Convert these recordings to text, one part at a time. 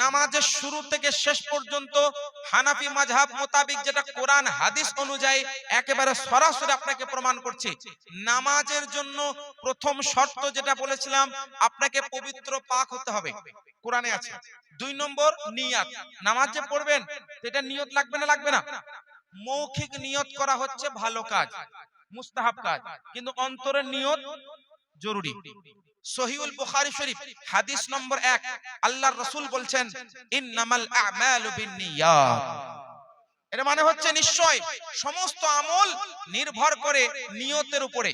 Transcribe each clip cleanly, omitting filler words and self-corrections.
নামাজের শুরু থেকে শেষ পর্যন্ত হানাফি মাযহাব মোতাবেক যেটা কোরআন হাদিস অনুযায়ী একেবারে সরাসরি আপনাকে প্রমাণ করছি, নামাজের জন্য প্রথম শর্ত যেটা বলেছিলাম, আপনাকে পবিত্র পাক হতে হবে, কোরআনে আছে। 2 নম্বর নিয়াত, নামাজ যে পড়বেন এটা নিয়ত লাগবে না? লাগবে না? মৌখিক নিয়ত করা হচ্ছে ভালো কাজ, মুস্তাহাব কাজ, কিন্তু অন্তরের নিয়ত জরুরি। সহিহুল বুখারী শরীফ হাদিস নম্বর 1, আল্লাহর রাসূল বলছেন ইন্নামাল আ'মালু বিন্নিয়াত। এর মানে হচ্ছে নিশ্চয় সমস্ত আমল নির্ভর করে নিয়তের উপরে।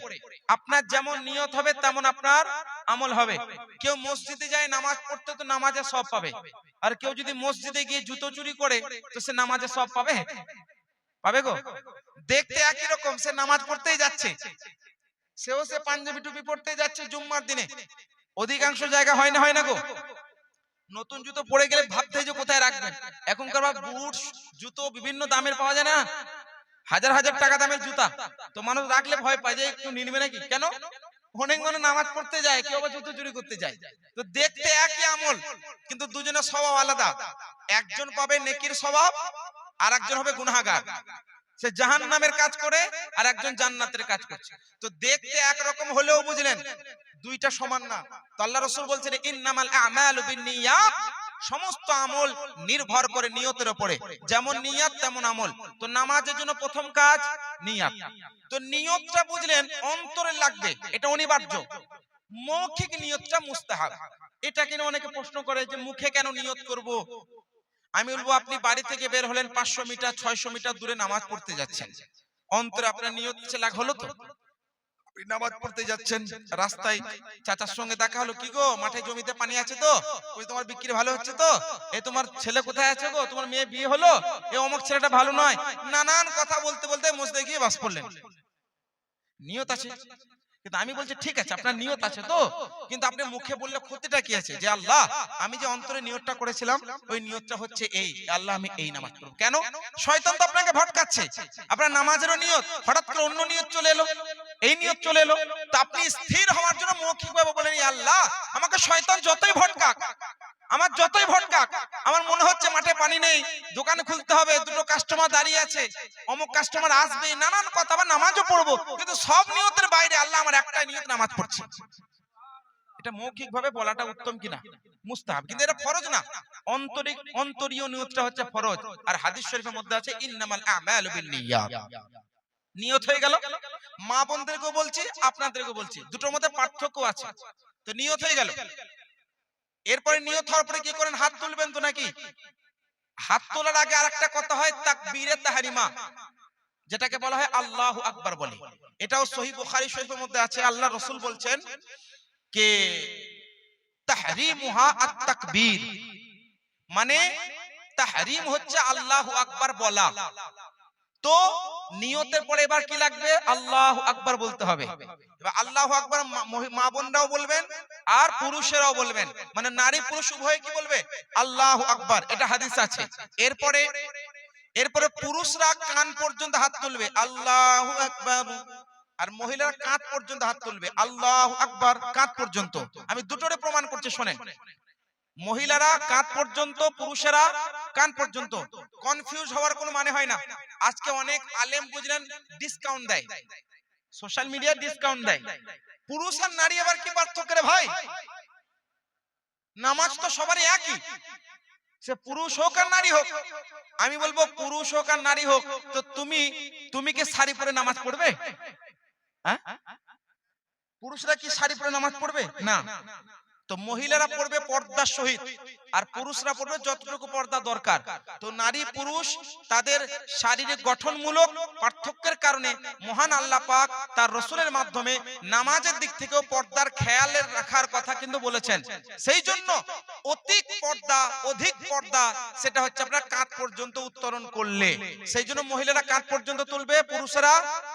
আপনার যেমন নিয়ত হবে তেমন আপনার আমল হবে। কেউ মসজিদে যায় নামাজ পড়তে তো নামাজের সওয়াব পাবে, আর কেউ যদি মসজিদে গিয়ে জুতো চুরি করে তো সে নামাজের সওয়াব পাবে? পাবে গো? দেখতে একই রকম, সে নামাজ পড়তেই যাচ্ছে, সেও সে পাঞ্জাবি টুপি পড়তে যাচ্ছে জুম্মার দিনে, অধিকাংশ জায়গা হয় না? হয় না গো? নতুন জুতো পরে গেলে ভাবতে যে কোথায় রাখবেন। এখনকার বুট জুতো বিভিন্ন দামের পাওয়া যায় না, হাজার হাজার টাকা দামের জুতা, তো মানুষ রাখলে ভয় পায় যে একটু নিবে নাকি। কেন? অনেক মানুষ নামাজ পড়তে যায়, কেউ আবার জুতো চুরি করতে যায়। তো দেখতে একই আমল, কিন্তু দুজনের স্বভাব আলাদা। একজন পাবে নেকির স্বভাব, আর একজন হবে গুনাহগার, সে জাহান্নামের কাজ করে আর একজন জান্নাতের কাজ করছে। তো দেখতে একরকম হলেও বুঝলেন দুইটা সমান না। তো আল্লাহ রাসূল বলছেন ইন্নামাল আ'মালু বিন্নিয়াত, সমস্ত আমল নির্ভর করে নিয়তের উপরে, যেমন নিয়াত তেমন আমল। তো নামাজের জন্য প্রথম কাজ নিয়াত। তো নিয়তটা বুঝলেন অন্তরে লাগবে, এটা অনিবার্য। মৌখিক নিয়তটা মুস্তাহাব। এটা কিনা অনেকে প্রশ্ন করে যে মুখে কেন নিয়ত করব? আমি বলবো আপনি বাড়ি থেকে বের হলেন 500 মিটার 600 মিটার দূরে নামাজ পড়তে যাচ্ছেন, অন্তরে আপনার নিয়ত লাগ হলো তো? আপনি নামাজ পড়তে যাচ্ছেন, রাস্তায় চাচার সঙ্গে দেখা হলো, কি গো মাঠে জমিতে পানি আছে তো? ওই তোমার বিক্রি ভালো হচ্ছে তো? এই তোমার ছেলে কোথায় আছে গো? তোমার মেয়ে বিয়ে হলো? এই অমুক ছেলেটা ভালো নয়, নানান কথা বলতে বলতে মসজিদে গিয়ে বাস পড়লেন। নিয়ত আছে, কিন্তু আমি বলছি ঠিক আছে আপনার নিয়ত আছে তো, কিন্তু আপনি মুখে বললে ক্ষতিটা কি আছে? যে আল্লাহ আমি যে অন্তরে নিয়তটা করেছিলাম ওই নিয়তটা হচ্ছে এই, আল্লাহ আমি এই নামাজ পড়ব। কেন? শয়তান তো আপনাকে ভটকাচ্ছে। আপনার নামাজেরও নিয়ত, হঠাৎ করে অন্য নিয়ত চলে এলো, এই নিয়ত চলে এলো। তো আপনি স্থির হওয়ার জন্য মৌখিকভাবে বলেন আল্লাহ আমাকে শয়তান যতই ভটকাক, আমার যতই ভটকাক, আমার মনে হচ্ছে মাঠে পানি নেই, দোকানে খুলতে হবে, দুটো কাস্টমার দাঁড়িয়ে আছে, অমুক কাস্টমার আসবে, নানান কথা, আবার নামাজও পড়বো, কিন্তু সব নিয়তের বাইরে আল্লাহ আমার একটাই নিয়ত, নামাজ পড়ছি। এটা মৌখিক ভাবে বলাটা উত্তম কিনা? মুস্তাহাব, কিন্তু এটা ফরজ না। অন্তরীয় নিয়তটা হচ্ছে ফরজ। আর হাদিস শরীফের মধ্যে আছে ইন্নামাল আ'মালু বিন্নিয়াত। নিয়ত হয়ে গেল। মা বোনদেরকেও বলছি, আপনাদেরকেও বলছি, দুটোর মধ্যে পার্থক্য আছে। তো নিয়ত হয়ে গেল, এরপরে নিয়ত হওয়ার পরে কি করেন? হাত তুলবেন তো নাকি? হাত তোলার আগে আরেকটা কথা হয় তাকবীরে তাহরিমা, যেটাকে বলা হয় আল্লাহু আকবার বলে। এটাও সহিহ বুখারী শরীফের মধ্যে আছে। আল্লাহ রাসূল বলছেন কে তাহরিমুহা আত-তাকবীর, মানে তাহরিম হচ্ছে আল্লাহু আকবার বলা। তো নিয়তের পরে এবার কি লাগবে? আল্লাহু আকবার বলতে হবে। এবার আল্লাহু আকবার মা বোনরাও বলবেন আর পুরুষেরাও বলবেন, মানে নারী পুরুষ উভয়ে কি বলবে? আল্লাহু আকবার, এটা হাদিস আছে। এরপরে পুরুষরা কান পর্যন্ত হাত তুলবে আল্লাহু আকবার, আর মহিলারা কাঁধ পর্যন্ত হাত তুলবে আল্লাহু আকবার, কাঁধ পর্যন্ত। আমি দুটোরে প্রমাণ করছি, শোনেন। মহিলারা কাঁধ পর্যন্ত, পুরুষেরা কান পর্যন্ত। কনফিউজ হওয়ার কোনো মানে হয় না। আজকে অনেক আলেম বুঝলেন ডিসকাউন্ট দেয়, সোশ্যাল মিডিয়া ডিসকাউন্ট দেয়। পুরুষ আর নারী আবার কি পার্থক্য রে ভাই? নামাজ তো সবারই একই, সে পুরুষ হোক আর নারী হোক। আমি বলবো পুরুষ হোক আর নারী হোক, তো তুমি কি শাড়ি পরে নামাজ পড়বে? হ্যাঁ, পুরুষরা কি শাড়ি পরে নামাজ পড়বে? না। তো মহিলারা পড়বে পর্দার সহিত, আর পুরুষরা পড়বে যতটুকু পর্দা দরকার। তো নারী পুরুষ তাদের শারীরিক গঠনমূলক পার্থক্যের কারণে মহান আল্লাহ পাক তার রাসূলের মাধ্যমে নামাজের দিক থেকেও পর্দার খেয়াল রাখার কথা কিন্তু বলেছেন। সেই জন্য অধিক পর্দা সেটা হচ্ছে আপনার কাঁধ পর্যন্ত উত্তরণ করলে, সেই জন্য মহিলারা কাঁধ পর্যন্ত তুলবে, পুরুষেরা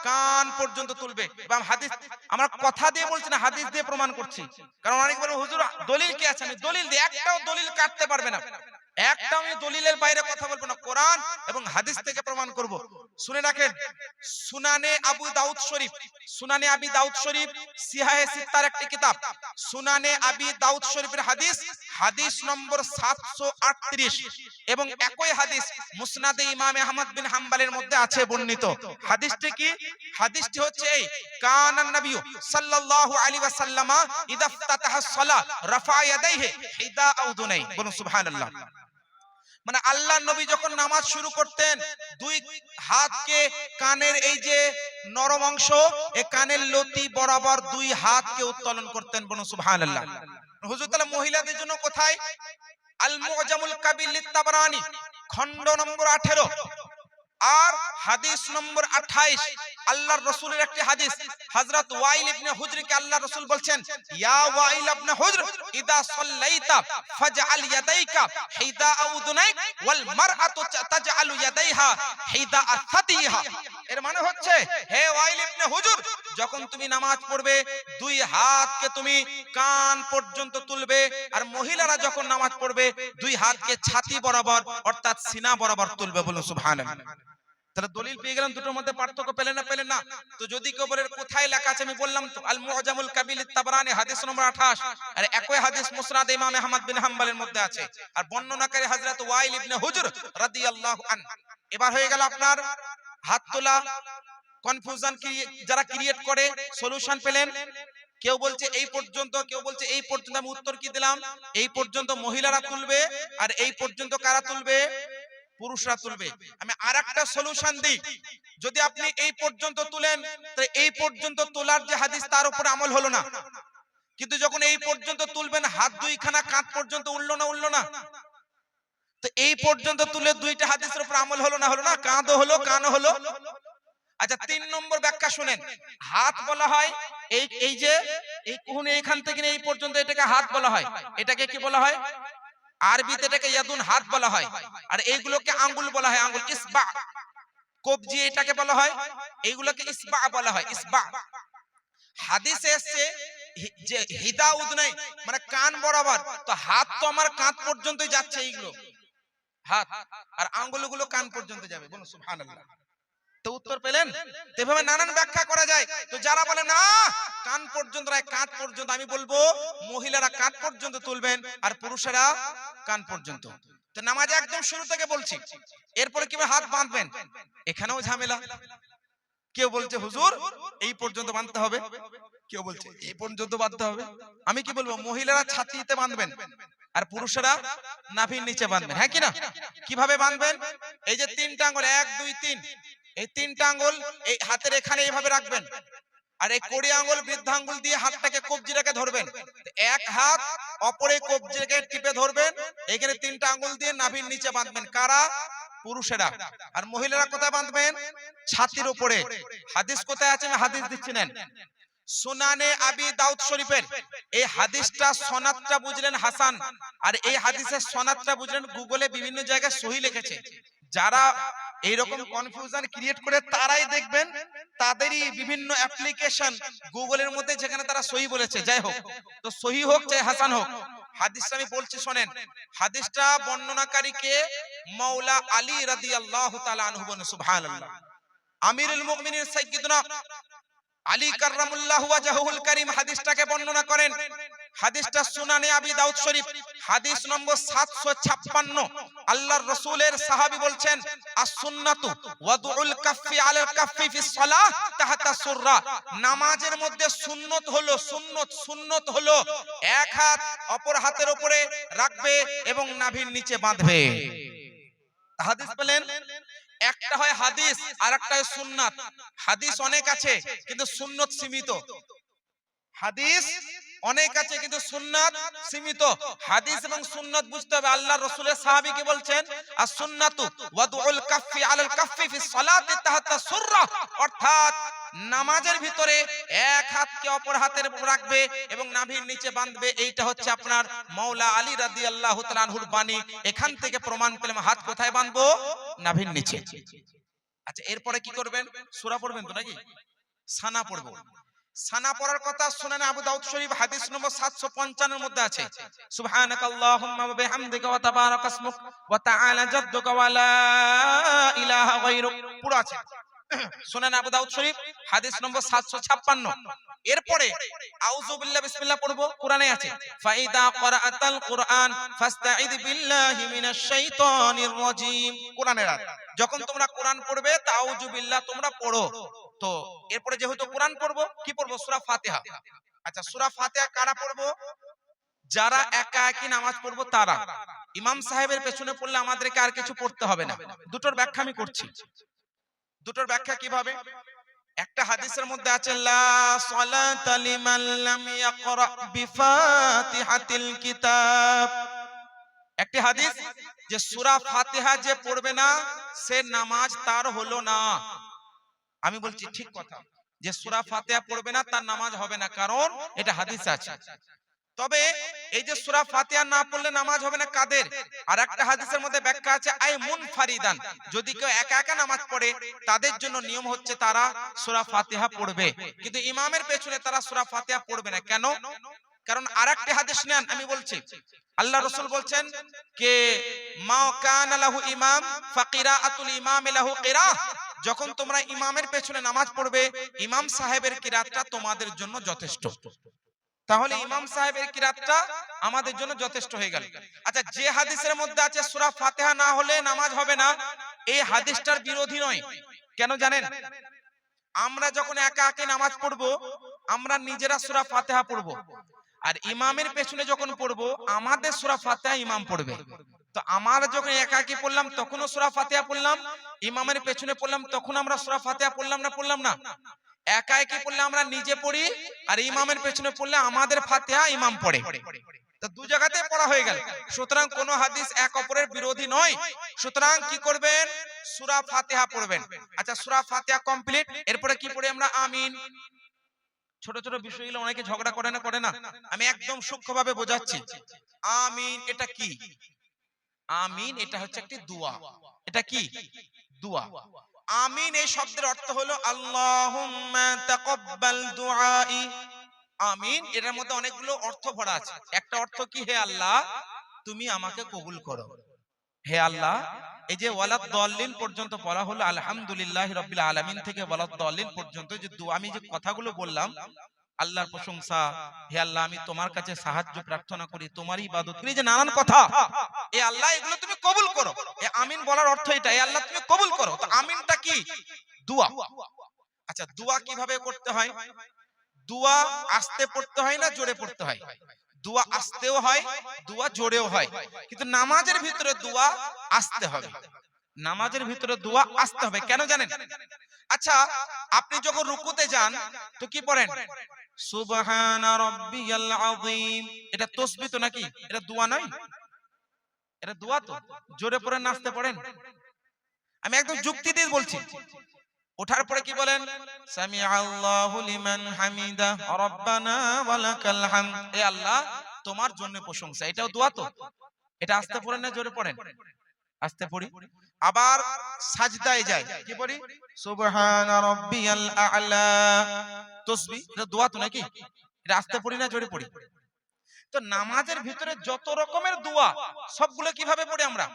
কান পর্যন্ত তুলবে। এবং হাদিস, আমরা কথা দিয়ে বলছি না, হাদিস দিয়ে প্রমাণ করছি। কারণ অনেকে বলে হুজুর দলিল কি আছে? আমি দলিল দিই, একটাও দলিল কাটতে পারবে না, একটা আমি দলিলের বাইরে কথা বলবো না, কোরআন এবং হাদিস থেকে প্রমাণ করব। শুনে রাখেন, সুনানে আবু দাউদ শরীফ, সুনানে আবি দাউদ শরীফ সিহাহে সিত্তার একটি কিতাব। সুনানে আবি দাউদ শরীফের হাদিস, হাদিস নম্বর 738, এবং একই হাদিস মুসনাদে ইমাম আহমদ বিন হাম্বলের মধ্যে আছে বর্ণিত। হাদিসটি কি? হাদিসটি হচ্ছে এই, কানান নবী সাল্লাল্লাহু আলাইহি ওয়াসাল্লাম ইদা ইফতাতাহা সালাহ রাফা ইয়াদাইহি হিদা আউদুনাই। বলুন সুবহানাল্লাহ। মানে আল্লাহ নবী যখন নামাজ শুরু করতেন, দুই হাতকে কানের এই যে নরম অংশ, এই কানের লতি বরাবর দুই হাতকে উত্তোলন করতেন। বলুন সুবহানাল্লাহ। হুজুর তাআলা মহিলাদের জন্য কোথায়? আল মুজামুল কাবির লিত-তাবরানী খণ্ড নম্বর 18 আর হাদিস নম্বর 28, আল্লাহর রাসূলের একটি হাদিস। হযরত ওয়াইল ইবনে হুজরকে আল্লাহর রাসূল বলছেন, ইয়া ওয়াইল ইবনে হুজর ইদা সাল্লাইতা ফাজআল ইয়াদাইকা হিদা উযুনাইক ওয়াল মারআতু তাজআলু ইয়াদাইহা হিদা আসাতিহা। এর মানে হচ্ছে, হে ওয়াইল ইবনে হুজর, যখন তুমি নামাজ পড়বে দুই হাতকে তুমি কান পর্যন্ত তুলবে, আর মহিলারা যখন নামাজ পড়বে দুই হাতকে ছাতি বরাবর অর্থাৎ সিনা বরাবর তুলবে। বলুন সুবহানাল্লাহ। তাহলে দলিল পেয়ে গেলাম, দুটোর মধ্যে পার্থক্য পেলেন না? পেলেন না? তো যদি কেউ বলে কোথায় লেখা আছে, আমি বললাম তো আল মুজামুল কাবির লিত-তাবরানী হাদিস নম্বর 28, আর একই হাদিস মুসনাদ ইমাম আহমদ বিন হাম্বলের মধ্যে আছে, আর বর্ণনাকারী হযরত ওয়াইল ইবনে হুজর রাদিয়াল্লাহু আন। এবার হয়ে গেল আপনার হাত তোলা। কনফিউশন কি যারা ক্রিয়েট করে, সলিউশন পেলেন? কেউ বলছে এই পর্যন্ত, কেউ বলছে এই পর্যন্ত। আমি উত্তর কি দিলাম? এই পর্যন্ত মহিলারা তুলবে, আর এই পর্যন্ত কারা তুলবে? পুরুষরা তুলবে। আমি আরেকটা সলিউশন দিই, যদি আপনি এই পর্যন্ত তুলেন, তো এই পর্যন্ত তোলার যে হাদিস তার উপর আমল হলো না, কিন্তু যখন এই পর্যন্ত তুলবেন হাত দুইখানা কাঁধ পর্যন্ত উঠলো না? উঠলো না? তো এই পর্যন্ত তুলে দুইটা হাদিসের উপর আমল হলো না? হলো না? কাঁধও হলো, কানও হলো। আচ্ছা, 3 নম্বর ব্যাখ্যা শুনেন। হাত বলা হয় এই যে এই কুহুনি এইখান থেকে এই পর্যন্ত, এটাকে হাত বলা হয়। এটাকে কি বলা হয়? আরবিতে এটাকে ইয়াদুন, হাত বলা হয়। আর এইগুলোকে আঙ্গুল বলা হয়, আঙ্গুল। ইসবা, কবজি এটাকে বলা হয়, এইগুলোকে ইসবা বলা হয়, ইসবা। হাদিসে এসেছে যে হিদা উযুনাই মানে কান বরাবর, তো হাত তো আমার কাঁধ পর্যন্তই যাচ্ছে, এইগুলো হাত, আর আঙ্গুলগুলো কান পর্যন্ত যাবে। বলুন সুবহানাল্লাহ। তো উত্তর পেলেন? এভাবে নানান ব্যাখ্যা করা যায়। তো যারা বলে না কান পর্যন্ত নয়, কাঁধ পর্যন্ত, আমি বলবো মহিলারা কাঁধ পর্যন্ত তুলবেন আর পুরুষেরা কান পর্যন্ত। তো নামাজে একদম শুরু থেকে বলছি। এরপরে কিভাবে হাত বাঁধবেন, এখানেও ঝামেলা। কেউ বলছে হুজুর এই পর্যন্ত বাঁধতে হবে, কেউ বলছে এই পর্যন্ত বাঁধতে হবে। আমি কি বলবো, মহিলারা ছাতিতে বাঁধবেন আর পুরুষেরা নাভির নিচে বাঁধবেন। হ্যাঁ কিনা? কিভাবে বাঁধবেন? এই যে 3টা আঙ্গুল, 1 2 3, এই 3টা আঙ্গুল এই হাতের এখানে এইভাবে রাখবেন, আর এই কড়ি আঙ্গুল বৃদ্ধাঙ্গুল দিয়ে হাতটাকে কবজিটাকে ধরবেন। এক হাত অপরে কবজিটাকে টিপে ধরবেন, এখানে 3টা আঙ্গুল দিয়ে নাভির নিচে বাঁধবেন। কারা? পুরুষেরা। আর মহিলারা কোথায় বাঁধবেন? ছাতির উপরে। হাদিস কোথায় আছে? আমি হাদিস দিচ্ছি নেন। সুনানে আবি দাউদ শরীফের এই হাদিসটা সনাদটা বুঝলেন হাসান, আর এই হাদিসের সনাদটা বুঝলেন গুগলে বিভিন্ন জায়গায় সহি লিখেছে। যারা এইরকম কনফিউশন ক্রিয়েট করে তারাই দেখবেন তাদেরই বিভিন্ন অ্যাপ্লিকেশন গুগলের মধ্যে যেখানে তারা সহি বলেছে। যাই হোক, তো সহি হোক চাই হাসান হোক, হাদিসটা আমি বলছি শোনেন। হাদিসটা বর্ণনাকারীকে মাওলা আলী রাদিয়াল্লাহু তাআলা আনহু বলেন। সুবহানাল্লাহ। আমিরুল মুমিনিন সাইয়্যিদুনা আলী কাররামুল্লাহু ওয়াজহুল কারীম হাদিসটাকে বর্ণনা করেন। হাদিসটা সুনানে আবি দাউদ শরীফ হাদিস নম্বর 756। আল্লাহর রাসূলের সাহাবী বলছেন, আস-সুন্নাতু ওয়াদুল কাফফি আলাল কাফফি ফিস সালাহ তাহতা সুররা। নামাজের মধ্যে সুন্নত হলো, সুন্নত হলো এক হাত অপর হাতের উপরে রাখবে এবং নাভির নিচে বাঁধবে। হাদিস পেলেন? একটা হয় হাদিস আর একটা হয় সুন্নাত। হাদিস অনেক আছে কিন্তু সুন্নত সীমিত। হাদিস অনেক আছে কিন্তু সুন্নাত সীমিত। হাদিস এবং সুন্নাত বুঝতে হবে। আল্লাহর রাসূলের সাহাবী কি বলছেন? আস-সুন্নাতু ওয়াদুল কাফফি আলাল কাফফি ফিস সালাতি তাহতা সুররা, অর্থাৎ নামাজের ভিতরে এক হাতকে অপর হাতের উপর রাখবে এবং নাভির নিচে বাঁধবে। এইটা হচ্ছে আপনার মাওলা আলী রাদিয়াল্লাহু তাআলা আনহুর বাণী। এখান থেকে প্রমাণ পেলাম হাত কোথায় বাঁধবো? নাভির নিচে। আচ্ছা, এরপরে কি করবেন? সূরা পড়বেন তো নাকি? সানা পড়বো। সানা পড়ার কথা সুনানে আবু দাউদ শরীফ হাদিস নম্বর 755 এর মধ্যে আছে, সুবহানাকাল্লাহুম্মা ওয়া বিহামদিকা ওয়া তাবারাকা ইসমুক ওয়া তাআলা জাদ্দুকা ওয়া লা ইলাহা গায়রুক, পুরো আছে সুনানে আবু দাউদ শরীফ হাদিস নম্বর 756। এরপরে আউযু বিল্লাহি বিসমিল্লাহ পড়বো, কোরআনে আছে ফাইদা ক্বরাআতাল কুরআন ফাস্তাঈদ বিল্লাহি মিনাশ শাইতানির রাজীম, কোরআনের আয়াত। যখন তোমরা কোরআন পড়বে তা আউযু বিল্লাহ তোমরা পড়ো। তো এরপরে যেহেতু কোরআন পড়বো, কি পড়বো? সূরা ফাতিহা। আচ্ছা, সূরা ফাতিহা কারা পড়বো? যারা একা একই নামাজ পড়বো তারা। ইমাম সাহেবের পেছনে পড়লে আমাদেরকে আর কিছু পড়তে হবে না। দুটোর ব্যাখ্যা আমি করছি। দুটোর ব্যাখ্যা কিভাবে? একটা হাদিসের মধ্যে আছে লা সালাতা লিমান লাম ইয়াকরা বিফাতিহাতিল কিতাব। একটি হাদিস যে সূরা ফাতিহা যে পড়বে না সে নামাজ তার হলো না। আমি বলছি ঠিক কথা, যে সূরা ফাতিহা পড়বে না তার নামাজ হবে না, কারণ এটা হাদিস আছে। তবে এই যে সূরা ফাতিহা না পড়লে নামাজ হবে না কাদের? আর একটা হাদিসের মধ্যে ব্যাখ্যা আছে আই মুনফারিদান, যদি কেউ একা একা নামাজ পড়ে তাদের জন্য নিয়ম হচ্ছে তারা সূরা ফাতিহা পড়বে, কিন্তু ইমামের পেছনে তারা সূরা ফাতিহা পড়বে না। কেন? কারণ আরেকটি হাদিস নেন, আমি বলছি আল্লাহ রাসূল বলছেন কে মা কানা লাহু ইমাম ফাকিরাআতুল ইমাম লাহু কিরাহ, যখন তোমরা ইমামের পেছনে নামাজ পড়বে ইমাম সাহেবের কিরাতটা তোমাদের জন্য যথেষ্ট। তাহলে ইমাম সাহেবের কিরাতটা আমাদের জন্য যথেষ্ট হয়ে গেল। আচ্ছা, যে হাদিসের মধ্যে আছে সূরা ফাতিহা না হলে নামাজ হবে না, এই হাদিসটার বিরোধী নয়। কেন জানেন? আমরা যখন একা একা নামাজ পড়বো আমরা নিজেরা সূরা ফাতিহা পড়বো, আর ইমামের পেছনে যখন পড়বো আমাদের সূরা ফাতিহা ইমাম পড়বে। তো আমরা যখন একাকী পড়লাম তখনও সূরা ফাতিহা পড়লাম, ইমামের পেছনে পড়লাম তখন আমরা সূরা ফাতিহা পড়লাম না? একা একি পড়লে আমরা নিজে পড়ি, আর ইমামের পেছনে পড়লে আমাদের ফাতিহা ইমাম পড়ে। তো দু জায়গাতে পড়া হয়ে গেল। সুতরাং কোন হাদিস এক অপরের বিরোধী নয়। সুতরাং কি করবেন? সূরা ফাতিহা পড়বেন। আচ্ছা, সূরা ফাতিহা কমপ্লিট, এরপরে কি পড়ি আমরা? আমিন। ছোট ছোট বিষয়গুলো অনেকে ঝগড়া করে না, আমি একদম সূক্ষ্মভাবে বোঝাচ্ছি। আমিন এটা কি? আমিন এটা হচ্ছে একটি দোয়া। এটা কি? দোয়া। আমিন এই শব্দের অর্থ হলো আল্লাহুম্মা তাকাব্বাল দুআই। আমিন এর মধ্যে অনেকগুলো অর্থ ভরা আছে। একটা অর্থ কি? হে আল্লাহ তুমি আমাকে কবুল করো। হে আল্লাহ, এই যে ওয়ালাদ দাল্লিন পর্যন্ত পড়া হলো, আলহামদুলিল্লাহি রাব্বিল আলামিন থেকে ওয়ালাদ দাল্লিন পর্যন্ত যে দোয়া, আমি যে কথাগুলো বললাম আল্লাহর প্রশংসা, হে আল্লাহ আমি তোমার কাছে সাহায্য প্রার্থনা করি, তোমারই ইবাদত করি, যে নানান কথা, এ আল্লাহ এগুলো তুমি কবুল করো। এ আমিন বলার অর্থ এটা, এ আল্লাহ তুমি কবুল করো। তো আমিনটা কি? দোয়া। আচ্ছা, দোয়া কিভাবে করতে হয়? দোয়া আস্তে পড়তে হয় না জোরে পড়তে হয়? দোয়া আস্তেও হয়, দোয়া জোরেও হয়, কিন্তু নামাজের ভিতরে দোয়া আসতে হবে। নামাজের ভিতরে দোয়া আসতে হবে। কেন জানেন? আচ্ছা, আপনি যখন রুকুতে যান তো কি পড়েন? সুবহানা রাব্বিয়াল আযীম। এটা তাসবিহ তো নাকি? এটা দোয়া নয়? এটা দোয়া তো। জোরে পড়েন না আস্তে পড়েন? আমি একদম যুক্তি দিয়ে বলছি। ওঠার পরে কি বলেন? সামিআল্লাহু লিমান হামিদা রাব্বানা ওয়া লাকাল হামদ। এ আল্লাহ তোমার জন্য প্রশংসা। এটাও দোয়া তো। এটা আস্তে পড়েন না জোরে পড়েন? আস্তে পড়ি। আবার সাজদায় যাই, কি পড়ি? সুবহানা রাব্বিয়াল আ'লা। তাসবিহ, এটা দোয়া তো নাকি? এটা আস্তে পড়ি না জোরে পড়ি? তো নামাজের ভিতরে যত রকমের দোয়া সবগুলো কিভাবে পড়ি আমরা?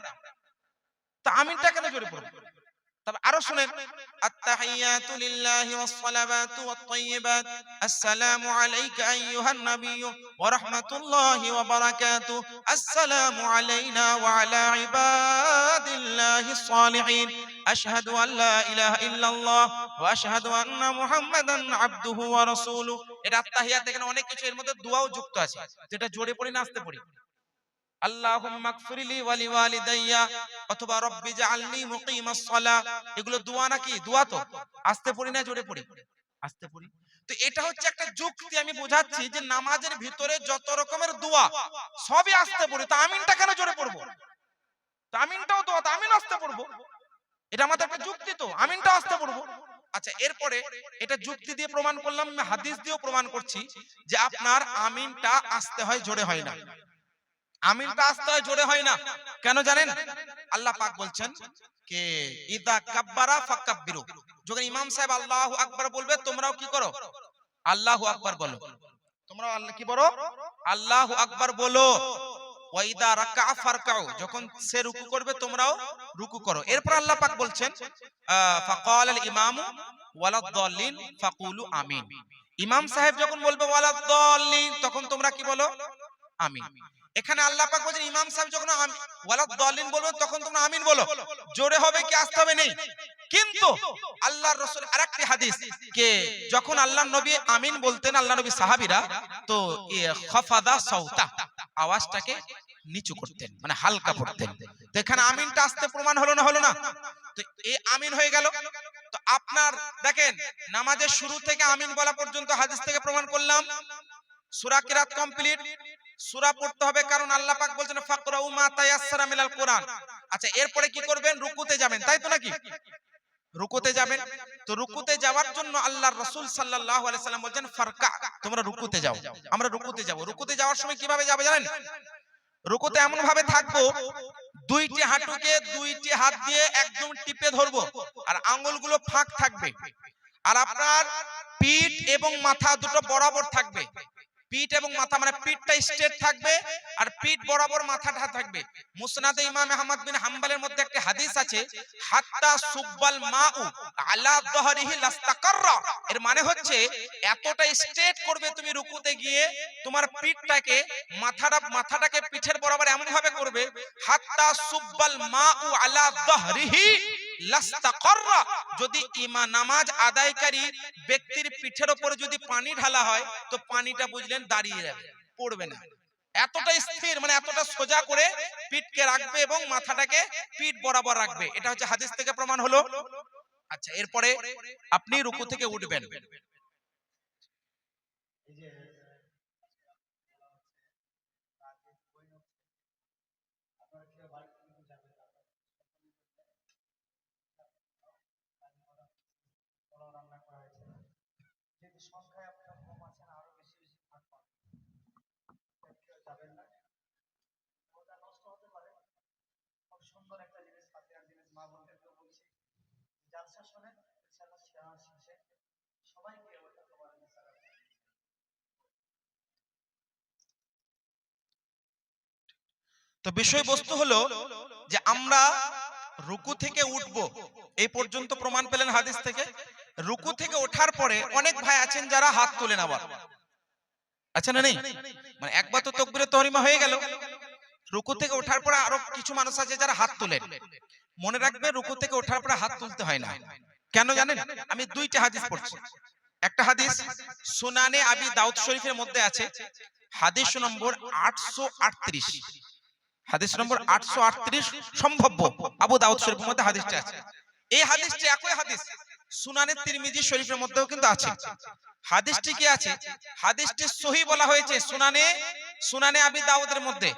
তা আমিনটা কেন জোরে পড়ব? তবে আরো শুনেন, আত-তাহিয়াতু লিল্লাহি ওয়াস-সালাওয়াতু ওয়াত-তাইয়্যিবাত, আসসালামু আলাইকা আইয়ুহান নাবিয়্যু ওয়া রাহমাতুল্লাহি ওয়া বারাকাতুহু, আসসালামু আলাইনা ওয়া আলা ইবাদিল্লাহিস সালিহিন, আশহাদু আল লা ইলাহা ইল্লাল্লাহ ওয়া আশহাদু আন্না মুহাম্মাদান আবদুহু ওয়া রাসূলুহু। এটা আত-তাহিয়াত, এখানে অনেক কিছু এর মধ্যে দোয়াও যুক্ত আছে। যেটা জোরে পড়ি না আস্তে পড়ি? আল্লাহুম্মা গফিরলি ওয়া লিওয়ালিদাইয়া অথবা রব্বি জাআলনি মুকিমাস সালাহ, এগুলো দোয়া নাকি? দোয়া তো। আস্তে পড়ি না জোরে পড়ি? আস্তে পড়ি। তো এটা হচ্ছে একটা যুক্তি, আমি বোঝাচ্ছি যে নামাজের ভিতরে যত রকমের দোয়া সবই আস্তে পড়ি। তো আমিনটা কেন জোরে পড়বো? তো আমিনটাও দোয়া, তো আমিন আস্তে পড়বো। এটা আমাদের একটা যুক্তি তো, আমিনটাও আস্তে পড়বো। আচ্ছা, এরপরে এটা যুক্তি দিয়ে প্রমাণ করলাম, হাদিস দিয়েও প্রমাণ করছি যে আপনার আমিনটা আস্তে হয় জোরে হয় না। আমিনটা আস্তে হয় জোরে হয় না। কেন জানেন? আল্লাহ পাক বলছেন কে ইদা কাব্বারা ফাকাব্বিরু, যখন ইমাম সাহেব আল্লাহু আকবার বলবে তোমরাও কি করো? আল্লাহু আকবার বলো। তোমরা আল্লাহ কি বলো? আল্লাহু আকবার বলো। ওয়াইদা রাকা'a ফারকাউ, যখন সে রুকু করবে তোমরাও রুকু করো। এরপর আল্লাহ পাক বলছেন ফাকাল আল ইমামু ওয়ালাদ-দাল্লিন ফাকুলু আমিন। ইমাম সাহেব যখন বলবে ওয়ালাদ-দাল্লিন, তখন তোমরা কি বলো? আমিন। এখানে আল্লাহ পাক বলেন ইমাম সাহেব যখন ওয়ালাদ-দাল্লিন বলবে তখন তোমরা আমিন বলো। জোরে হবে কি আস্তে হবে নেই। কিন্তু আল্লাহর রাসূল আরেকটি হাদিস কে যখন আল্লাহর নবী আমিন বলতেন, আল্লাহর নবী সাহাবীরা তো খাফাদা সাউতা, আওয়াজটাকে নিচু করতেন, মানে হালকা করতেন। তো এখানে আমিনটা আস্তে প্রমাণ হলো না? হলো না? তো এই আমিন হয়ে গেল। তো আপনার দেখেন নামাজের শুরু থেকে আমিন বলা পর্যন্ত হাদিস থেকে প্রমাণ করলাম। সূরা কিরাত কমপ্লিট, সূরা পড়তে হবে, কারণ আল্লাহ পাক বলেছেন ফাকরাউ মা তায়াসসারা মিনাল কোরআন। আচ্ছা, এরপরে কি করবেন? রুকুতে যাবেন, তাই তো নাকি? রুকুতে যাবেন। তো রুকুতে যাওয়ার জন্য আল্লাহর রাসূল সাল্লাল্লাহু আলাইহি সাল্লাম বলেন ফারকা, তোমরা রুকুতে যাও। আমরা রুকুতে যাব। রুকুতে যাওয়ার সময় কিভাবে যাবে জানেন? রুকুতে এমন ভাবে থাকবো, দুইটি হাঁটুকে দুইটি হাত দিয়ে একদম টিপে ধরবো, আর আঙ্গুলগুলো ফাঁক থাকবে, আর আপনার পিঠ এবং মাথা দুটো বরাবর থাকবে। পিঠ এবং মাথা মানে পিঠটা স্ট্রেট থাকবে আর পিঠ বরাবর মাথাটা থাকবে। মুসনাদে ইমাম আহমদ বিন হাম্বলের মধ্যে একটা হাদিস আছে, হাত্তা সুব্বাল মাউ আলা যহরিহি লাস্তাকাররা। এর মানে হচ্ছে এতটা স্ট্রেট করবে তুমি রুকুতে গিয়ে, তোমার পিঠটাকে মাথাটাকে পিঠের বরাবর এমন ভাবে করবে, হাত্তা সুব্বাল মাউ আলা যহরিহি লাস্তাকাররা। যদি নামাজ আদায়কারী ব্যক্তির পিঠের উপরে যদি পানি ঢালা হয় তো পানিটা বুঝলেন দাঁড়িয়ে যাবে, পড়বে না। এতটা স্থির, মানে এতটা সোজা করে পিঠকে রাখবে এবং মাথাটাকে পিঠ বরাবর রাখবে। এটা হচ্ছে হাদিস থেকে প্রমাণ হলো। আচ্ছা, এরপরে আপনি রুকু থেকে উঠবেন। তো বিষয়বস্তু হলো যে আমরা রুকু থেকে উঠবো, এই পর্যন্ত প্রমাণ পেলেন হাদিস থেকে। রুকু থেকে ওঠার পরে অনেক ভাই আছেন যারা হাত তোলেন, আবার আচ্ছা না নেই, মানে একবার তো তাকবীরে তাহরিমা হয়ে গেল, রুকু থেকে ওঠার পরে আরো কিছু মানুষ আছে যারা হাত তোলেন। মনে রাখবে রুকু থেকে ওঠার পরে হাত তুলতে হয় না। কেন জানেন? আমি দুইটা হাদিস পড়ছি। একটা হাদিস সুনানে আবি দাউদ শরীফের মধ্যে আছে, হাদিস নম্বর 838, হাদিস নম্বর 838 সম্ভব্য আবু দাউদ শরীফের মধ্যে হাদিসটা আছে। এই হাদিসটি একই হাদিস সুনানে তিরমিজি শরীফের মধ্যেও কিন্তু আছে। হাদিসটি কি আছে? হাদিসটি সহিহ বলা হয়েছে সুনানে আবি দাউদের মধ্যে।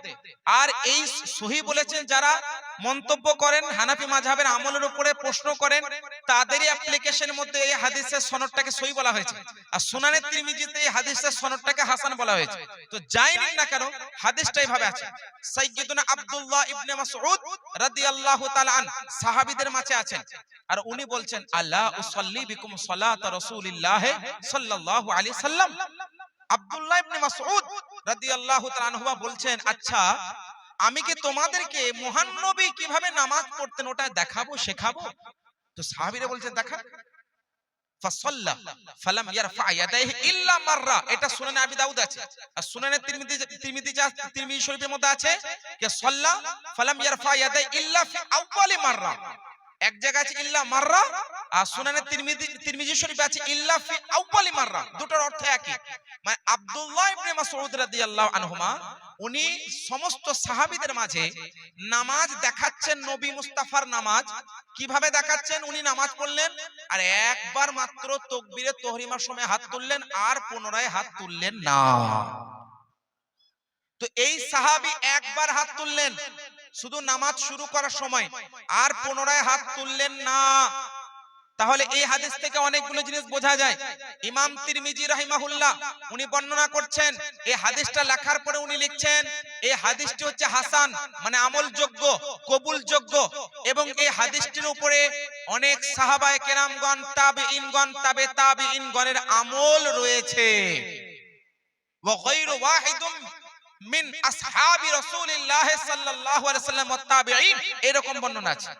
আর এই সহিহ বলেছেন যারা মন্তব্য করেন হানাফি মাযহাবের আমলের উপরে প্রশ্ন করেন, তাদেরই অ্যাপ্লিকেশনের মধ্যে এই হাদিসের সনদটাকে সহিহ বলা হয়েছে, আর সুনানে তিরমিজিতে এই হাদিসের সনদটাকে হাসান বলা হয়েছে। তো যাই নিক না কেন হাদিসটা এইভাবে আছে। সাইয়্যিদুনা আব্দুল্লাহ ইবনে মাসউদ রাদিয়াল্লাহু তাআলা আন সাহাবীদের মাঝে আছেন, আর উনি বলছেন আল্লাহ উসাল্লি বিকুম সালাত রাসূলিল্লাহ সাল্লাল্লাহু আলাইহি সাল্লাম। আব্দুল্লাহ ইবনে মাসউদ রাদিয়াল্লাহু তাআলা আনহু বলছেন, আচ্ছা আমি কি তোমাদেরকে মহান নবী কিভাবে নামাজ পড়তেন ওটা দেখাবো, শেখাবো? তো সাহাবীরা বলছেন দেখা। ফাসাল্লা ফালাম ইয়ারফা ইয়াদাইহি ইল্লা মাররা, এটা সুনানে আবি দাউদ আছে। আর সুনানে তিরমিজি শরীফের মধ্যে আছে যে সাল্লা ফালাম ইয়ারফা ইয়াদাইহি ইল্লা ফি আউয়ালি মাররা। এক জায়গা আছে ইল্লা মাররা, আর সুনানে তিরমিজি শরীফে আছে ইল্লা ফি আউয়ালি মাররা। দুটোর অর্থ একই। মানে আব্দুল্লাহ ইবনে মাসউদ রাদিয়াল্লাহু আনহুমা উনি সমস্ত সাহাবীদের মাঝে নামাজ দেখাচ্ছেন, নবী মুস্তাফার নামাজ কিভাবে দেখাচ্ছেন। উনি নামাজ পড়লেন আর একবার মাত্র তাকবীরে তাহরিমার সময় হাত তুললেন, আর পুনরায় হাত তুললেন না। তো এই সাহাবী একবার হাত তুললেন শুধু নামাজ শুরু করার সময়, আর পুনরায় হাত তুললেন না। তাহলে এই হাদিস থেকে অনেকগুলো জিনিস বোঝা যায়। ইমাম তিরমিজি রাহিমাহুল্লাহ উনি বর্ণনা করছেন, এই হাদিসটা লেখার পরে উনি লিখছেন এই হাদিসটি হচ্ছে হাসান, মানে আমলযোগ্য, কবুলযোগ্য, এবং এই হাদিসটির উপরে অনেক সাহাবায়ে কেরামগণ, তাবেঈনগণ, তাবে তাবেঈনগণের আমল রয়েছে। ওয়া গায়রু ওয়াহিদুম মিন আসহাবি রাসূলিল্লাহ সাল্লাল্লাহু আলাইহি ওয়াসাল্লাম ওয়াত তাবেঈন, এরকম বর্ণনা আছে।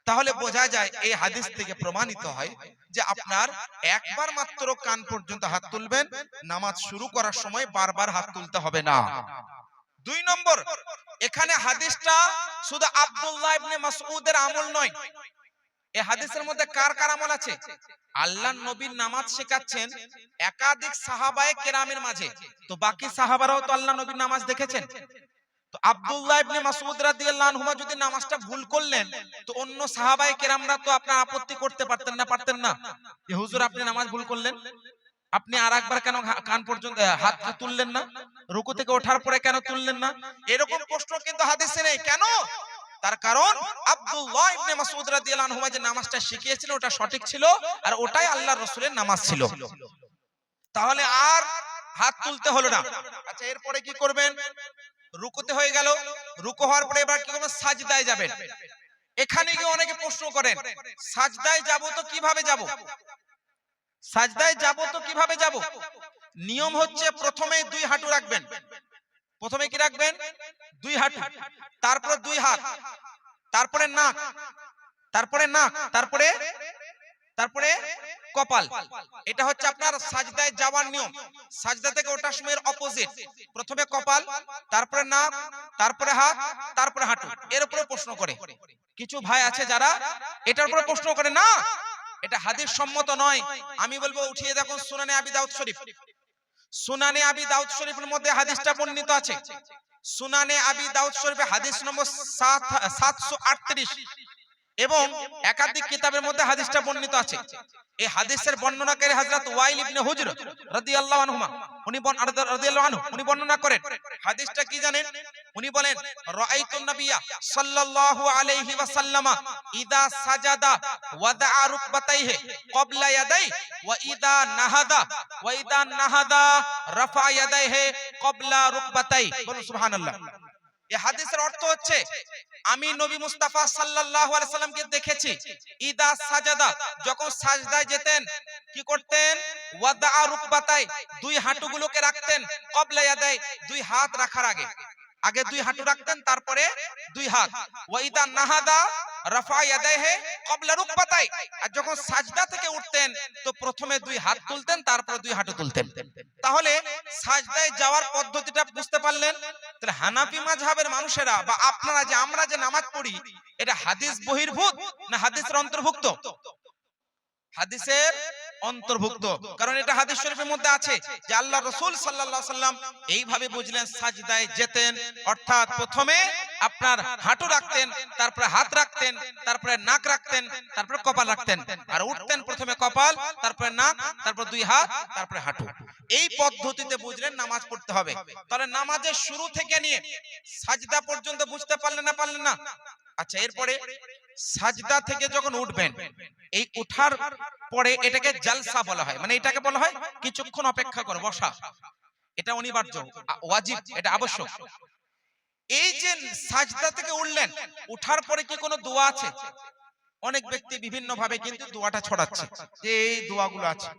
তাহলে বোঝা যায় এই হাদিস থেকে প্রমাণিত হয় যে আপনার একবার মাত্র কান পর্যন্ত হাত তুলবেন, নামাজ শুরু করার সময় বারবার হাত তুলতে হবে না। 2 নম্বর, এখানে হাদিসটা শুধু আব্দুল্লাহ ইবনে মাসউদের আমল নয়, এই হাদিসের মধ্যে কার কার আমল আছে? আল্লাহর নবী নামাজ শেখাচ্ছেন একাধিক সাহাবায়ে কেরামের মাঝে, তো বাকি সাহাবারাও তো আল্লাহর নবীর নামাজ দেখেছেন। তো আব্দুল্লাহ ইবনে মাসউদ রাদিয়াল্লাহু আনহু যদি নামাজটা ভুল করলেন, তো অন্য সাহাবায়ে কেরামরা তো আপনার আপত্তি করতে পারতেন না, পারতেন না যে হুজুর আপনি নামাজ ভুল করলেন, আপনি আরেকবার কেন কান পর্যন্ত হাত তুললেন না, রুকু থেকে ওঠার পরে কেন তুললেন না? এরকম প্রশ্ন কিন্তু হাদিসে নেই। কেন? তার কারণ আব্দুল্লাহ ইবনে মাসউদ রাদিয়াল্লাহু আনহু যে নামাজটা শিখিয়েছিলেন ওটা সঠিক ছিল, আর ওটাই আল্লাহর রাসূলের নামাজ ছিল। তাহলে আর হাত তুলতে হলো না। আচ্ছা, এরপরে কি করবেন? রুকুতে হয়ে গেল, রুকু হওয়ার পরে এবার কি করবেন? সাজদায় যাবেন। এখানে গিয়ে অনেকে প্রশ্ন করেন, সাজদায় যাব তো কিভাবে যাব? সাজদায় যাব তো কিভাবে যাব? নিয়ম হচ্ছে প্রথমে 2 হাঁটু রাখবেন। প্রথমে কি রাখবেন? 2 হাঁটু, তারপর 2 হাত, তারপরে নাক, তারপরে নাক, তারপরে কপাল। এটা হচ্ছে আপনার সাজদায় যাওয়ার নিয়ম। সাজদা থেকে ওঠার সময়ের অপোজিট, প্রথমে কপাল, তারপরে নাক, তারপরে হাত, তারপরে হাঁটু। এর উপরে প্রশ্ন করে কিছু ভাই আছে যারা এটার উপরে প্রশ্ন করে, না এটা হাদিস সম্মত নয়। আমি বলবো উঠিয়ে দেখুন সুনানে আবি দাউদ শরীফ। সুনানে আবি দাউদ শরীফের মধ্যে হাদিসটা বর্ণিত আছে। সুনানে আবি দাউদ শরীফে হাদিস নম্বর 738 এবং একাধিক কিতাবের মধ্যে হাদিসটা বর্ণিত আছে। এই হাদিসের বর্ণনাকারী হযরত ওয়াইল ইবনে হুজর রাদিয়াল্লাহু আনহুমা, উনি বর্ণনা করেন। হাদিসটা কি জানেন? উনি বলেন, রাআইতুন নাবিয়্যা সাল্লাল্লাহু আলাইহি ওয়াসাল্লামা ইদা সাজাদা ওয়াদাআ রুকবাতাইহি ক্বাবলা ইয়াদাইহি ওয়া ইদা নাহাদা রাফা ইয়াদাইহি ক্বাবলা রুকবাতাইহি। বলুন সুবহানাল্লাহ। এই হাদিসের অর্থ হচ্ছে, আমি নবী মুস্তাফা সাল্লাল্লাহু আলাইহি সাল্লামকে দেখেছি ইদা সাজাদা, যখন সাজদায় যেতেন কি করতেন? ওয়াদাআ রুকবাতাই, 2 হাঁটুগুলোকে রাখতেন, ক্বাবলা ইয়াদাই, 2 হাত রাখার আগে, আগে 2 হাঁটু রাখতেন, তারপরে 2 হাত। ওয়া ইদা নাহাদা রাফা ইয়াদাইহি ক্বাবলা রুকবাতাই, আর যখন সাজদা থেকে উঠতেন তো প্রথমে 2 হাত তুলতেন, তারপরে 2 হাঁটু তুলতেন। তাহলে সাজদায় যাওয়ার পদ্ধতিটা বুঝতে পারলেন? তাহলে হানাফি মাযহাবের মানুষেরা বা আপনারা যে আমরা যে নামাজ পড়ি, এটা হাদিস বহির্ভূত না হাদিসের অন্তর্ভুক্ত? হাদিসের অন্তর্ভুক্ত, কারণ এটা হাদিস শরীফের মধ্যে আছে যে আল্লাহ রাসূল সাল্লাল্লাহু আলাইহি সাল্লাম এইভাবে বুঝলেন সাজদায় যেতেন, অর্থাৎ প্রথমে আপনার হাঁটু রাখতেন, তারপরে হাত রাখতেন, তারপরে নাক রাখতেন, তারপরে কপাল রাখতেন, আর উঠতেন প্রথমে কপাল, তারপরে নাক, তারপর 2 হাত, তারপরে হাঁটু। এই পদ্ধতিতে বুঝলেন নামাজ পড়তে হবে। তাহলে নামাজের শুরু থেকে নিয়ে সাজদা পর্যন্ত বুঝতে পারলেন না? আচ্ছা, এরপরে সাজদা থেকে যখন উঠবেন, এই ওঠার পরে এটাকে জালসা বলা হয়, মানে এটাকে বলা হয় কিছুক্ষণ অপেক্ষা করে বসা। এটা অনিবার্য, ওয়াজিব, এটা আবশ্যক। এই যে সাজদা থেকে উঠলেন, উঠার পরে কি কোনো দোয়া আছে? অনেক ব্যক্তি বিভিন্ন ভাবে কিন্তু দোয়াটা ছড়াচ্ছে যে এই দোয়াগুলো আছে।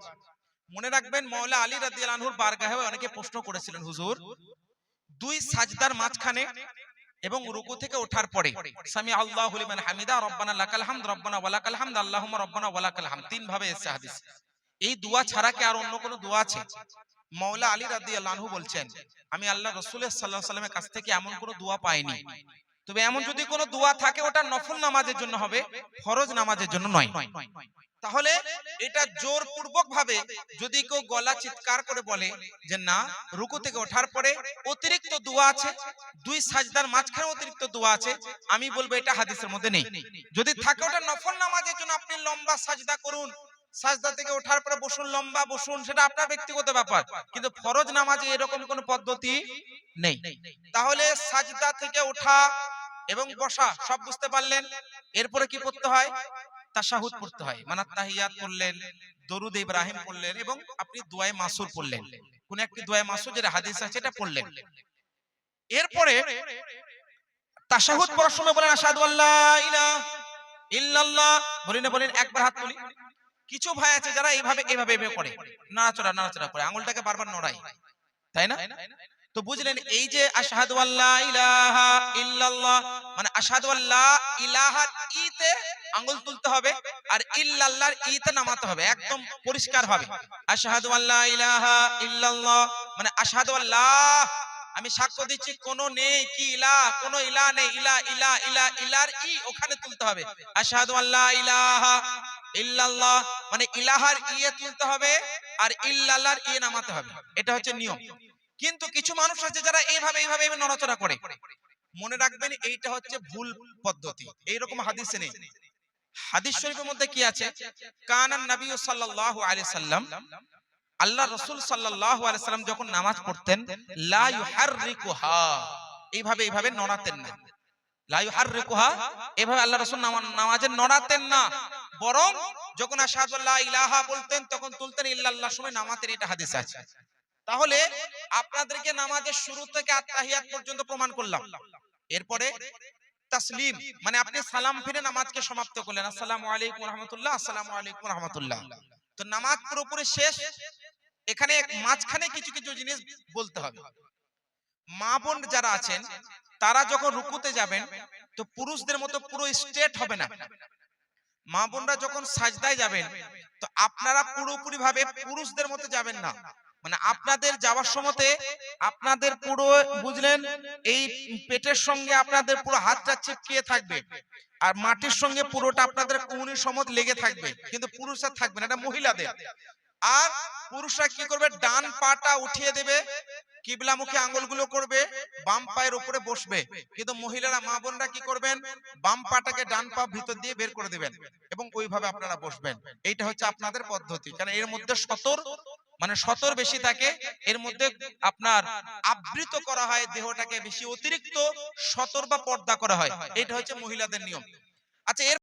মনে রাখবেন, মাওলা আলী রাদিয়াল্লাহু আনহুর বারগাহে অনেকে প্রশ্ন করেছিলেন, হুজুর 2 সাজদার মাঝখানে এবং রুকু থেকে ওঠার পরে সামি আল্লাহু লিমান হামিদা রব্বানা লাকাল হামদ রব্বানা ওয়া লাকাল হামদ আল্লাহুম্মা রব্বানা ওয়া লাকাল হামদ, 3 ভাবে এসেছে হাদিস। এই দোয়া ছাড়া কি আর অন্য কোনো দোয়া আছে? মাওলা আলী রাদিয়াল্লাহু আনহু বলছেন, আমি আল্লাহ রাসূল সাল্লাল্লাহু আলাইহি ওয়াসাল্লামের কাছ থেকে এমন কোনো দোয়া পাইনি। তবে এমন যদি কোনো দোয়া থাকে ওটা নফল নামাজের জন্য হবে, ফরজ নামাজের জন্য নয়। তাহলে এটা জোরপূর্বক ভাবে যদি কেউ গলা চিৎকার করে বলে যে না, রুকু থেকে ওঠার পরে অতিরিক্ত দোয়া আছে, 2 সাজদার মাঝখানে অতিরিক্ত দোয়া আছে, আমি বলবো এটা হাদিসের মধ্যে নেই। যদি থাকে ওটা নফল নামাজের জন্য, আপনি লম্বা সাজদা করুন, সাজদা থেকে ওঠার পরে বসুন, লম্বা বসুন, সেটা আপনার ব্যক্তিগত ব্যাপার, কিন্তু ফরজ নামাজে এরকম কোনো পদ্ধতি নেই। তাহলে সাজদা থেকে ওঠা এবং বসা সব বুঝতে পারলেন। এরপরে কি করতে হয়? তাশাহুদ পড়তে হয়, মানে তাহিয়াত পড়লেন, দরুদ ইব্রাহিম পড়লেন এবং আপনি দুআয়ে মাসুর পড়লেন, কোন একটি দুআয়ে মাসুর যেটা হাদিস আছে এটা পড়লেন। এরপরে তাশাহুদ পড়ার সময় বলেন আশহাদু আল্লা ইলাহা ইল্লাল্লাহ, বলেন একবার হাত তুলি। কিছু ভাই আছে যারা এইভাবে এইভাবে এইভাবে করে, নাড়াচাড়া করে আঙুলটাকে বারবার নড়ায়, তাই না? তো বুঝলেন এই যে আশহাদু আল্লা ইলাহা ইল্লাল্লাহ, মানে আশহাদু আল্লা ইলাহার ইতে আঙ্গুল তুলতে হবে আর ইল্লাল্লাহর ইতে নামাতে হবে একদম পরিষ্কার ভাবে। আশহাদু আল্লা ইলাহা ইল্লাল্লাহ মানে আশহাদু আল্লাহ, আমি সাক্ষ্য দিচ্ছি কোন নেই কি ইলাহ, কোন ইলাহ নেই, ইলার ই ওখানে তুলতে হবে। আশহাদু আল্লা ইলাহা ইল্লাল্লাহ মানে ইলাহার ইয়ে তুলতে হবে আর ইল্লাল্লাহর ইয়ে নামাতে হবে, এটা হচ্ছে নিয়ম। কিন্তু কিছু মানুষ আছে যারা এইভাবে এইভাবে নড়াচড়া করে, মনে রাখবেন এইটা হচ্ছে ভুল পদ্ধতি, এইরকম হাদিসে নেই। হাদিস শরীফের মধ্যে কি আছে? কানান নবী সাল্লাল্লাহু আলাইহি সাল্লাম, আল্লাহ রাসূল সাল্লাল্লাহু আলাইহি সাল্লাম যখন নামাজ পড়তেন লা ইউহাররিকুহা, এইভাবে নড়াতেন না। লা ইউহাররিকুহা, এইভাবে আল্লাহ রাসূল নামাজে নড়াতেন না, বরং যখন আশহাদু আল্লা ইলাহা বলতেন তখন তুলতেন, ইল্লাল্লাহ সময় নামাতেন, এটা হাদিসে আছে। তাহলে আপনাদেরকে নামাজের শুরু থেকে আত্তাহিয়াত পর্যন্ত প্রমাণ করলাম। এরপরে তাসলিম মানে আপনি সালাম ফিরে নামাজকে সমাপ্ত করলেন, আসসালামু আলাইকুম ওয়া রাহমাতুল্লাহ, আসসালামু আলাইকুম ওয়া রাহমাতুল্লাহ। তো নামাজ পুরোপুরি শেষ। এখানে মাঝখানে কিছু কিছু জিনিস বলতে হবে। মা বোন যারা আছেন তারা যখন রুকুতে যাবেন তো পুরুষদের মতো পুরো স্ট্রেট হবে না। মা বোনরা যখন সাজদায় যাবেন তো আপনারা পুরোপুরি ভাবে পুরুষদের মতো যাবেন না, মানে আপনাদের যাওয়ার সময়তে আপনাদের পুরো বুঝলেন এই পেটের সঙ্গে আপনাদের পুরো হাতটা চিপকিয়ে থাকবে আর মাটির সঙ্গে পুরোটা আপনাদের কোহনির সমত লেগে থাকবে, কিন্তু পুরুষরা থাকবে না, এটা মহিলাদের। আর পুরুষরা কি করবে, ডান পাটা উঠিয়ে দেবে, কিবলামুখী আঙ্গুলগুলো করবে, বাম পায়ের উপরে বসবে। কিন্তু মহিলারা মা বোনরা কি করবেন, বাম পাটাকে ডান পা ভিতর দিয়ে বের করে দিবেন এবং ওইভাবে আপনারা বসবেন। এইটা হচ্ছে আপনাদের পদ্ধতি, কারণ এর মধ্যে সতর বেশি থাকে, এর মধ্যে আপনার আবৃত করা হয় দেহটাকে বেশি, অতিরিক্ত সতর বা পর্দা করা হয়, এটা হচ্ছে মহিলাদের নিয়ম। আচ্ছা, এর